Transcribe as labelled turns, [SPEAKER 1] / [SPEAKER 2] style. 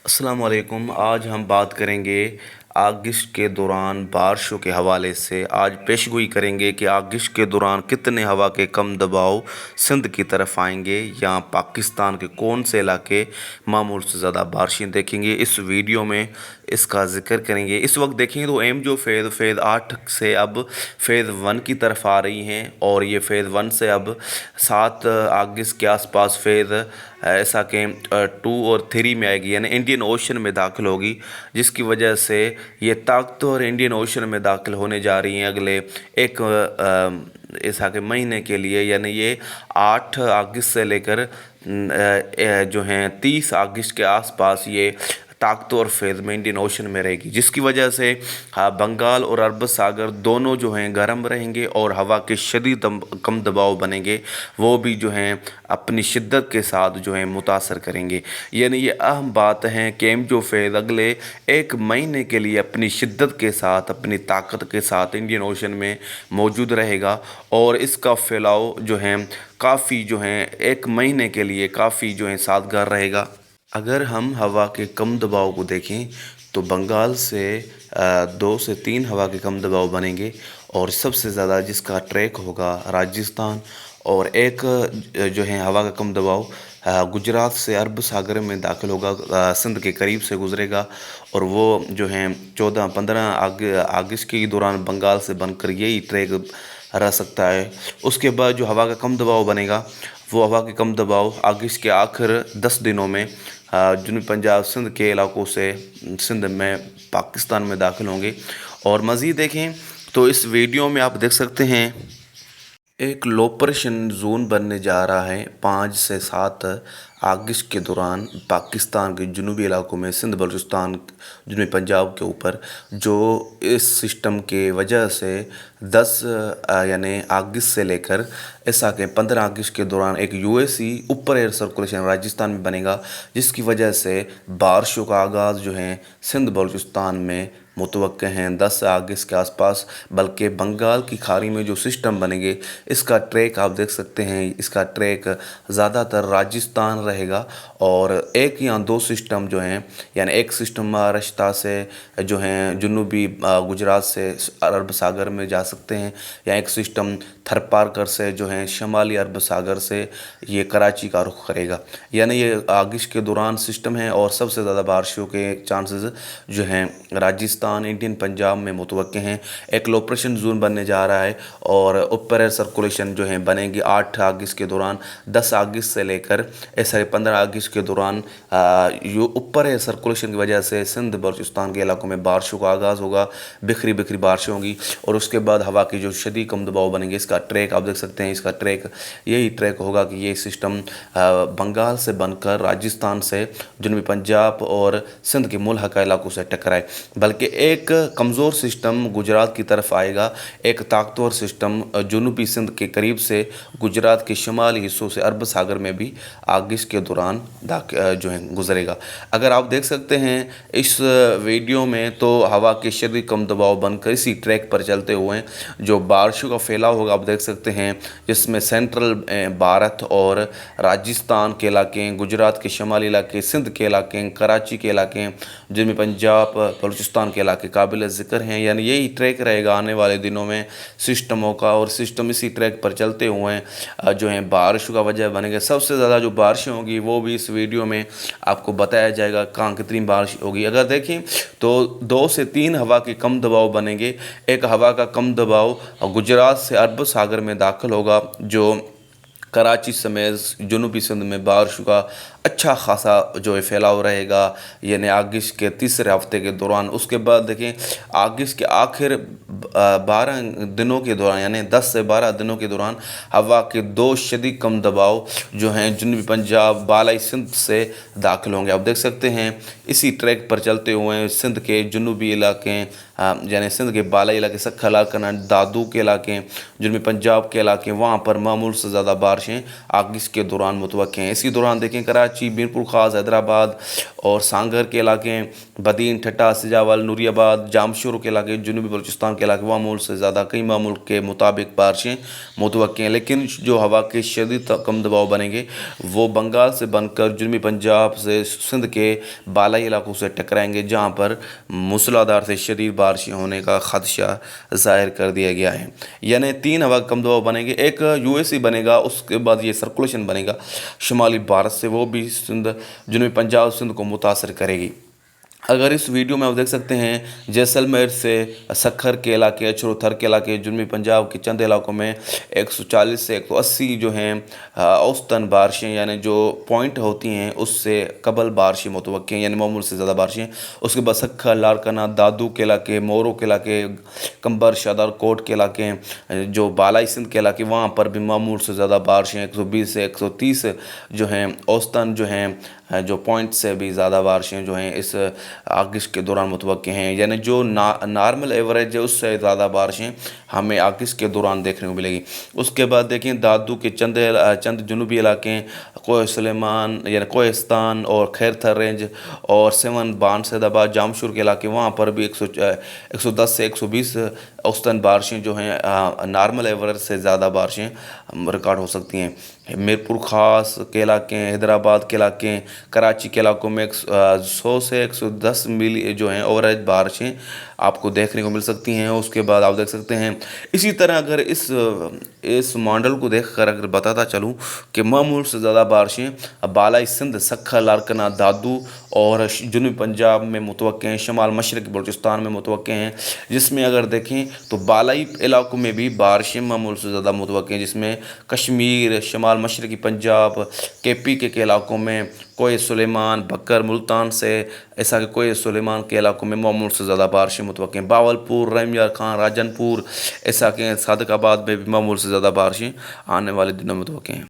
[SPEAKER 1] السلام علیکم۔ آج ہم بات کریں گے آگش کے دوران بارشوں کے حوالے سے۔ آج پیشگوئی کریں گے کہ آگش کے دوران کتنے ہوا کے کم دباؤ سندھ کی طرف آئیں گے یا پاکستان کے کون سے علاقے معمول سے زیادہ بارشیں دیکھیں گے۔ اس ویڈیو میں اس کا ذکر کریں گے۔ اس وقت دیکھیں گے تو جو فیز 8 سے اب فیز 1 کی طرف آ رہی ہیں، اور یہ فیز 1 سے اب 7 اگست کے آس پاس فیز ایسا کہ 2 اور 3 میں آئے گی، یعنی انڈین اوشن میں داخل ہوگی، جس کی وجہ سے یہ طاقتور انڈین اوشن میں داخل ہونے جا رہی ہیں اگلے ایک ایسا کہ مہینے کے لیے، یعنی یہ 8 اگست سے لے کر جو ہیں 30 اگست کے آس پاس یہ طاقتور فیز میں انڈین اوشن میں رہے گی، جس کی وجہ سے بنگال اور عرب ساگر دونوں جو ہیں گرم رہیں گے، اور ہوا کے شدید کم دباؤ بنیں گے، وہ بھی جو ہیں اپنی شدت کے ساتھ جو ہیں متاثر کریں گے۔ یعنی یہ اہم بات ہے کہ جو فیز اگلے ایک مہینے کے لیے اپنی شدت کے ساتھ، اپنی طاقت کے ساتھ انڈین اوشن میں موجود رہے گا، اور اس کا پھیلاؤ جو ہے کافی جو ہیں ایک مہینے کے لیے کافی جو ہے سازگار رہے گا۔ اگر ہم ہوا کے کم دباؤ کو دیکھیں تو بنگال سے 2 سے 3 ہوا کے کم دباؤ بنیں گے، اور سب سے زیادہ جس کا ٹریک ہوگا راجستھان، اور ایک جو ہے ہوا کا کم دباؤ گجرات سے عرب ساگر میں داخل ہوگا، سندھ کے قریب سے گزرے گا، اور وہ جو ہیں 14-15 اگست کے دوران بنگال سے بن کر یہی ٹریک رہ سکتا ہے۔ اس کے بعد جو ہوا کا کم دباؤ بنے گا، وہ ہوا کے کم دباؤ اگست کے آخر 10 دنوں میں جنوبی پنجاب سندھ کے علاقوں سے سندھ میں پاکستان میں داخل ہوں گے۔ اور مزید دیکھیں تو اس ویڈیو میں آپ دیکھ سکتے ہیں ایک لوپریشن زون بننے جا رہا ہے 5 سے 7 اگست کے دوران پاکستان کے جنوبی علاقوں میں، سندھ بلوچستان جنوبی پنجاب کے اوپر، جو اس سسٹم کے وجہ سے 10 یعنی اگست سے لے کر ایسا کہ 15 اگست کے دوران ایک USA اوپر ایئر سرکولیشن راجستھان میں بنے گا، جس کی وجہ سے بارشوں کا آغاز جو ہے سندھ بلوچستان میں متوقع ہیں 10 اگست کے آس پاس، بلکہ بنگال کی کھاری میں جو سسٹم بنیں گے اس کا ٹریک آپ دیکھ سکتے ہیں، اس کا ٹریک زیادہ تر راجستھان رہے گا، اور ایک یا 2 سسٹم جو ہیں، یعنی ایک سسٹم مہاراشٹر سے جو ہیں جنوبی گجرات سے عرب ساگر میں جا سکتے ہیں، یا ایک سسٹم تھرپارکر سے جو ہیں شمالی عرب ساگر سے یہ کراچی کا رخ کرے گا۔ یعنی یہ اگست کے دوران سسٹم ہے، اور سب سے زیادہ بارشوں کے چانسز جو ہیں راجستھان انڈین پنجاب میں متوقع ہیں۔ ایک لوپریشن زون بننے جا رہا ہے، اور اوپر ایئر سرکولیشن جو ہیں بنے گی 8 اگست کے دوران، 10 اگست سے لے کر 15 اگست کے دوران اوپر ایئر سرکولیشن کی وجہ سے سندھ بلوچستان کے علاقوں میں بارشوں کا آغاز ہوگا، بکھری بکھری بارشیں ہوں گی، اور اس کے بعد ہوا کی جو شدید کم دباؤ بنیں گے، اس کا ٹریک آپ دیکھ سکتے ہیں۔ اس کا ٹریک یہی ٹریک ہوگا کہ یہ سسٹم بنگال سے بن کر راجستھان سے جنوبی پنجاب اور سندھ کے ملحقہ علاقوں سے ٹکرائے، بلکہ ایک کمزور سسٹم گجرات کی طرف آئے گا، ایک طاقتور سسٹم جنوبی سندھ کے قریب سے گجرات کے شمالی حصوں سے عرب ساگر میں بھی اگست کے دوران جو ہے گزرے گا۔ اگر آپ دیکھ سکتے ہیں اس ویڈیو میں، تو ہوا کے شدید کم دباؤ بن کر اسی ٹریک پر چلتے ہوئے جو بارشوں کا پھیلاؤ ہوگا آپ دیکھ سکتے ہیں، جس میں سینٹرل بھارت اور راجستھان کے علاقے، گجرات کے شمالی علاقے، سندھ کے علاقے، کراچی کے علاقے، جنوبی پنجاب بلوچستان کے علاقے قابل ذکر ہیں۔ یعنی یہی ٹریک رہے گا آنے والے دنوں میں سسٹموں کا، اور سسٹم اسی ٹریک پر چلتے ہوئے جو ہیں بارشوں کا وجہ بنے گا۔ سب سے زیادہ جو بارشیں ہوگی وہ بھی اس ویڈیو میں آپ کو بتایا جائے گا کہاں کتنی بارش ہوگی۔ اگر دیکھیں تو 2 سے 3 ہوا کے کم دباؤ بنیں گے۔ ایک ہوا کا کم دباؤ گجرات سے عرب ساگر میں داخل ہوگا، جو کراچی سمیت جنوبی سندھ میں بارشوں کا اچھا خاصا جو ہے پھیلاؤ رہے گا، یعنی اگست کے تیسرے ہفتے کے دوران۔ اس کے بعد دیکھیں اگست کے آخر 12 دنوں کے دوران، یعنی 10 سے 12 دنوں کے دوران ہوا کے 2 شدید کم دباؤ جو ہیں جنوبی پنجاب بالائی سندھ سے داخل ہوں گے۔ آپ دیکھ سکتے ہیں اسی ٹریک پر چلتے ہوئے سندھ کے جنوبی علاقے، یعنی سندھ کے بالائی علاقے، سکھا لاکنا، دادو کے علاقے، جنوبی پنجاب کے علاقے، وہاں پر معمول سے زیادہ بارشیں اگست کے دوران متوقع ہیں۔ اسی دوران دیکھیں کراچی کراچی، میرپور خاص، حیدرآباد اور سانگھر کے علاقے، بدین، ٹھٹہ، سجاول، نوری آباد، جامشورو کے علاقے، جنوبی بلوچستان کے علاقے معمول سے زیادہ کئی معمول کے مطابق بارشیں متوقع ہیں، لیکن جو ہوا کے شدید کم دباؤ بنیں گے وہ بنگال سے بن کر جنوبی پنجاب سے سندھ کے بالائی علاقوں سے ٹکرائیں گے، جہاں پر موسلادھار سے شدید بارشیں ہونے کا خدشہ ظاہر کر دیا گیا ہے۔ یعنی 3 ہوا کم دباؤ بنے گے، ایک USA بنے گا، اس کے بعد یہ سرکولیشن بنے گا شمالی بھارت سے، وہ بھی سندھ، جنوبی پنجاب سندھ کو متاثر کرے گی۔ اگر اس ویڈیو میں آپ دیکھ سکتے ہیں جیسلمیر سے سکھر کے علاقے، اچھرو تھر کے علاقے، جنوبی پنجاب کے چند علاقوں میں 140 سے 180 جو ہیں اوسطاً بارشیں، یعنی جو پوائنٹ ہوتی ہیں اس سے قبل بارشیں متوقع ہیں، یعنی معمول سے زیادہ بارشیں۔ اس کے بعد سکھر، لاڑکانہ، دادو کے علاقے، مورو کے علاقے، کمبر، شادار کوٹ کے علاقے، جو بالائی سندھ کے علاقے، وہاں پر بھی معمول سے زیادہ بارشیں 120 سے 130 جو ہیں اوسطاً جو ہیں جو پوائنٹ سے بھی زیادہ بارشیں جو ہیں اس اگست کے دوران متوقع ہیں، یعنی جو نارمل ایوریج ہے اس سے زیادہ بارشیں ہمیں اگست کے دوران دیکھنے کو ملے گی۔ اس کے بعد دیکھیں دادو کے چند جنوبی علاقے، کوہ سلیمان یعنی کوہستان اور خیر تھر رینج اور سیون بان سید آباد، جامشور کے علاقے، وہاں پر بھی 110 سے 120 اوسطاً بارشیں جو ہیں نارمل ایوریج سے زیادہ بارشیں ریکارڈ ہو سکتی ہیں۔ میرپور خاص کے علاقے، حیدرآباد کے علاقے، کراچی کے علاقوں میں 100 سے 110 ملی جو ہیں اووریج بارشیں آپ کو دیکھنے کو مل سکتی ہیں۔ اس کے بعد آپ دیکھ سکتے ہیں اسی طرح اگر اس ماڈل کو دیکھ کر اگر بتاتا چلوں کہ معمول سے زیادہ بارشیں بالائی سندھ، سکھر، لاڑکانہ، دادو اور جنوبی پنجاب میں متوقع ہیں، شمال مشرقی بلوچستان میں متوقع ہیں، جس میں اگر دیکھیں تو بالائی علاقوں میں بھی بارشیں معمول سے زیادہ متوقع ہیں، جس میں کشمیر، شمال مشرقی پنجاب، KPK کے علاقوں میں، کوہ سلیمان، بکر، ملتان سے ایسا کہ کوہ سلیمان کے علاقوں میں معمول سے زیادہ بارشیں متوقع ہیں، باولپور، رحیم یار خان، راجن پور، ایسا کہ صادق آباد میں بھی معمول سے زیادہ بارشیں آنے والے دنوں میں متوقع ہیں۔